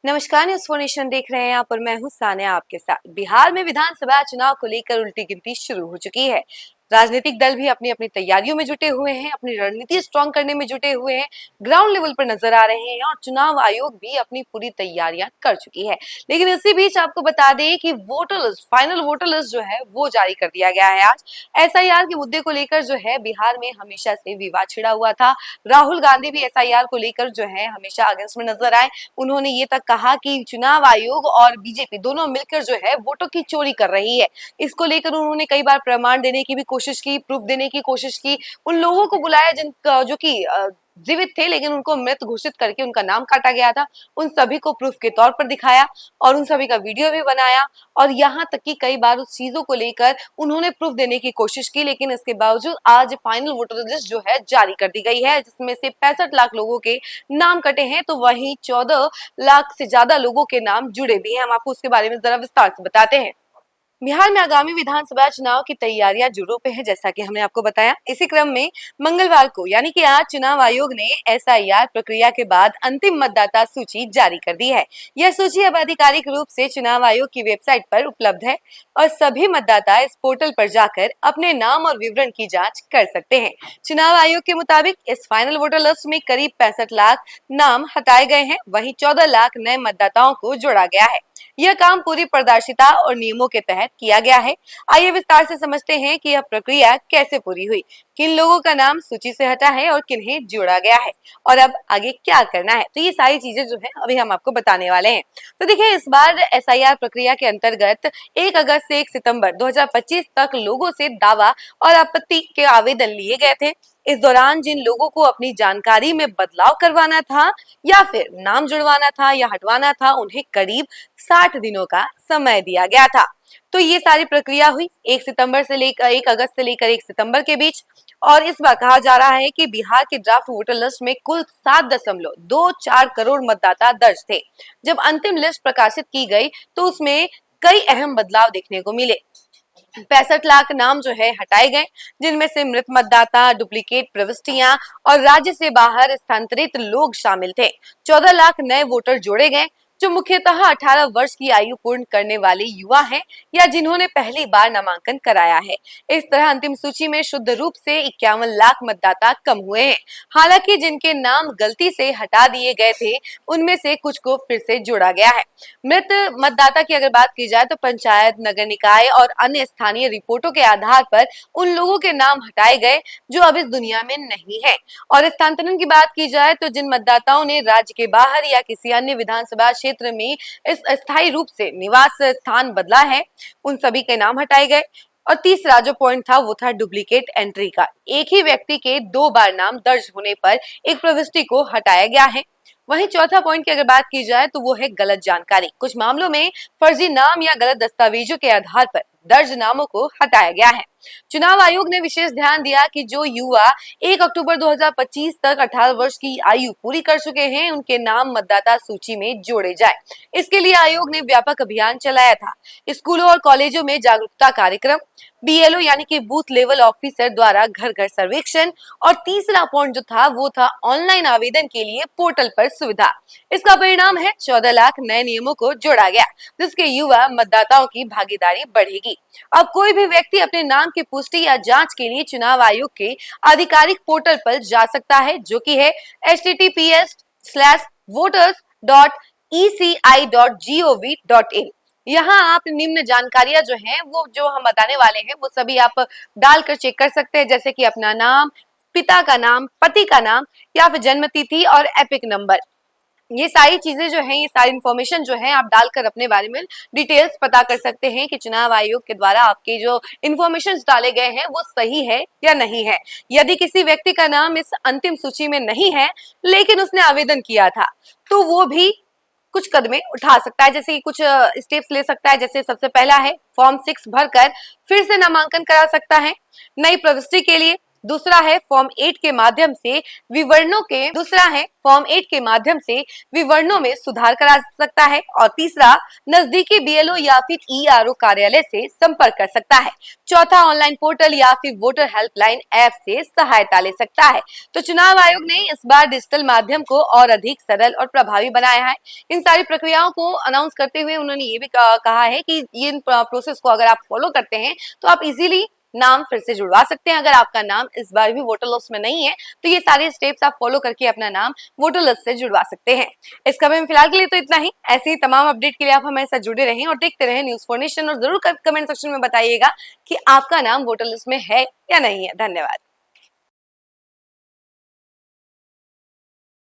नमस्कार, news for nation देख रहे हैं आप और मैं हूं सानिया आपके साथ। बिहार में विधानसभा चुनाव को लेकर उल्टी गिनती शुरू हो चुकी है। राजनीतिक दल भी अपनी अपनी तैयारियों में जुटे हुए हैं, अपनी रणनीति स्ट्रॉन्ग करने में जुटे हुए हैं, ग्राउंड लेवल पर नजर आ रहे हैं और चुनाव आयोग भी अपनी पूरी तैयारियां कर चुकी है। लेकिन इसी बीच आपको बता दें कि voter list, final voter list जो है वो जारी कर दिया गया है आज। एसआईआर के मुद्दे को लेकर जो है बिहार में हमेशा से विवाद छिड़ा हुआ था। राहुल गांधी भी एसआईआर को लेकर जो है हमेशा अगेंस्ट में नजर आए। उन्होंने ये तक कहा कि चुनाव आयोग और बीजेपी दोनों मिलकर जो है वोटों की चोरी कर रही है। इसको लेकर उन्होंने कई बार प्रमाण देने की भी कोशिश की, प्रूफ देने की कोशिश की। उन लोगों को बुलाया जो कि जीवित थे लेकिन उनको मृत घोषित करके उनका नाम काटा गया था। उन सभी को प्रूफ के तौर पर दिखाया और उन सभी का वीडियो भी बनाया और यहाँ तक कि कई बार उस चीजों को लेकर उन्होंने प्रूफ देने की कोशिश की। लेकिन इसके बावजूद आज फाइनल वोटर लिस्ट जो है जारी कर दी गई है, जिसमें से 65 लाख लोगों के नाम कटे हैं, तो वहीं 14 लाख से ज्यादा लोगों के नाम जुड़े भी हैं। हम आपको उसके बारे में जरा विस्तार से बताते हैं। बिहार में आगामी विधानसभा चुनाव की तैयारियां जोरों पे है, जैसा कि हमने आपको बताया। इसी क्रम में मंगलवार को यानी कि आज चुनाव आयोग ने एसआईआर प्रक्रिया के बाद अंतिम मतदाता सूची जारी कर दी है। यह सूची अब आधिकारिक रूप से चुनाव आयोग की वेबसाइट पर उपलब्ध है और सभी मतदाता इस पोर्टल पर जाकर अपने नाम और विवरण की जाँच कर सकते हैं। चुनाव आयोग के मुताबिक इस फाइनल वोटर लिस्ट में करीब 65 लाख नाम हटाए गए हैं, वहीं 14 लाख नए मतदाताओं को जोड़ा गया है। यह काम पूरी पारदर्शिता और नियमों के तहत किया गया है। आइए विस्तार से समझते हैं कि यह प्रक्रिया कैसे पूरी हुई, किन लोगों का नाम सूची से हटा है और किन्हें जोड़ा गया है और अब आगे क्या करना है। तो ये सारी चीजें जो है अभी हम आपको बताने वाले हैं। तो देखिए, इस बार एसआईआर प्रक्रिया के अंतर्गत 1 अगस्त से 1 सितंबर 2025 तक लोगों से दावा और आपत्ति के आवेदन लिए गए थे। इस दौरान जिन लोगों को अपनी जानकारी में बदलाव करवाना था या फिर नाम जुड़वाना था या हटवाना था, उन्हें करीब 60 दिनों का समय दिया गया था। तो ये सारी प्रक्रिया हुई 1 अगस्त से लेकर 1 सितंबर के बीच। और इस बार कहा जा रहा है कि बिहार के ड्राफ्ट वोटर लिस्ट में कुल 7.24 करोड़ मतदाता दर्ज थे। जब अंतिम लिस्ट प्रकाशित की गई तो उसमें कई अहम बदलाव देखने को मिले। 65 लाख नाम जो है हटाए गए, जिनमें से मृत मतदाता, डुप्लीकेट प्रविष्टियां और राज्य से बाहर स्थानांतरित लोग शामिल थे। 14 लाख नए वोटर जोड़े गए, जो मुख्यतः 18 वर्ष की आयु पूर्ण करने वाले युवा हैं या जिन्होंने पहली बार नामांकन कराया है। इस तरह अंतिम सूची में शुद्ध रूप से 51 लाख मतदाता कम हुए हैं। हालांकि जिनके नाम गलती से हटा दिए गए थे, उनमें से कुछ को फिर से जोड़ा गया है। मृत मतदाता की अगर बात की जाए तो पंचायत, नगर निकाय और अन्य स्थानीय रिपोर्टों के आधार पर उन लोगों के नाम हटाए गए जो अब इस दुनिया में नहीं है। और स्थानांतरण की बात की जाए तो जिन मतदाताओं ने राज्य के बाहर या किसी अन्य विधानसभा क्षेत्र में इस अस्थायी रूप से निवास स्थान बदला है, उन सभी के नाम हटाए गए। और तीसरा जो पॉइंट था वो था डुप्लीकेट एंट्री का। एक ही व्यक्ति के 2 बार नाम दर्ज होने पर एक प्रविष्टि को हटाया गया है। वहीं चौथा पॉइंट की अगर बात की जाए तो वो है गलत जानकारी। कुछ मामलों में फर्जी नाम या गलत दस्तावेजों के आधार पर दर्ज नामों को हटाया गया है। चुनाव आयोग ने विशेष ध्यान दिया कि जो युवा 1 अक्टूबर 2025 तक 18 वर्ष की आयु पूरी कर चुके हैं, उनके नाम मतदाता सूची में जोड़े जाए। इसके लिए आयोग ने व्यापक अभियान चलाया था। स्कूलों और कॉलेजों में जागरूकता कार्यक्रम, बीएलओ यानी कि बूथ लेवल ऑफिसर द्वारा घर घर सर्वेक्षण और तीसरा पॉइंट जो था वो था ऑनलाइन आवेदन के लिए पोर्टल पर सुविधा। इसका परिणाम है 14 लाख नए नियमों को जोड़ा गया, जिसके युवा मतदाताओं की भागीदारी बढ़ेगी। अब कोई भी व्यक्ति अपने नाम की पुष्टि या जांच के लिए चुनाव आयोग के आधिकारिक पोर्टल पर जा सकता है, जो कि है https:/voters.eci.gov.in। यहाँ आप निम्न जानकारियां जो हैं वो जो हम बताने वाले हैं वो सभी आप डालकर चेक कर सकते हैं, जैसे कि अपना नाम, पिता का नाम, पति का नाम या फिर जन्म तिथि और एपिक नंबर। ये सारी चीजें जो हैं, ये सारी इंफॉर्मेशन जो है आप डालकर अपने बारे में डिटेल्स पता कर सकते हैं कि चुनाव आयोग के द्वारा आपके जो इंफॉर्मेशन डाले गए हैं वो सही है या नहीं है। यदि किसी व्यक्ति का नाम इस अंतिम सूची में नहीं है लेकिन उसने आवेदन किया था, तो वो भी कुछ कदमें उठा सकता है, जैसे कि कुछ स्टेप्स ले सकता है। जैसे सबसे पहला है फॉर्म 6 भरकर फिर से नामांकन करा सकता है। नई प्रविष्टि के लिए दूसरा है फॉर्म 8 के माध्यम से विवरणों में सुधार करा सकता है। और तीसरा, नजदीकी बीएलओ या फिर ईआरओ कार्यालय से संपर्क कर सकता है। चौथा, ऑनलाइन पोर्टल या फिर वोटर हेल्पलाइन ऐप से सहायता ले सकता है। तो चुनाव आयोग ने इस बार डिजिटल माध्यम को और अधिक सरल और प्रभावी बनाया है। इन सारी प्रक्रियाओं को अनाउंस करते हुए उन्होंने ये भी कहा है कि इन प्रोसेस को अगर आप फॉलो करते हैं तो आप इजीली नाम फिर से जुड़वा सकते हैं। अगर आपका नाम इस बार भी वोटर लिस्ट में नहीं है तो ये सारे स्टेप्स आप फॉलो करके अपना नाम वोटर लिस्ट से जुड़वा सकते हैं। इस खबर में फिलहाल के लिए तो इतना ही। ऐसे ही तमाम अपडेट के लिए आप हमारे साथ जुड़े रहें और देखते रहें न्यूज़ फॉर नेशन। और जरूर कमेंट सेक्शन में बताइएगा कि आपका नाम वोटर लिस्ट में है या नहीं है। धन्यवाद।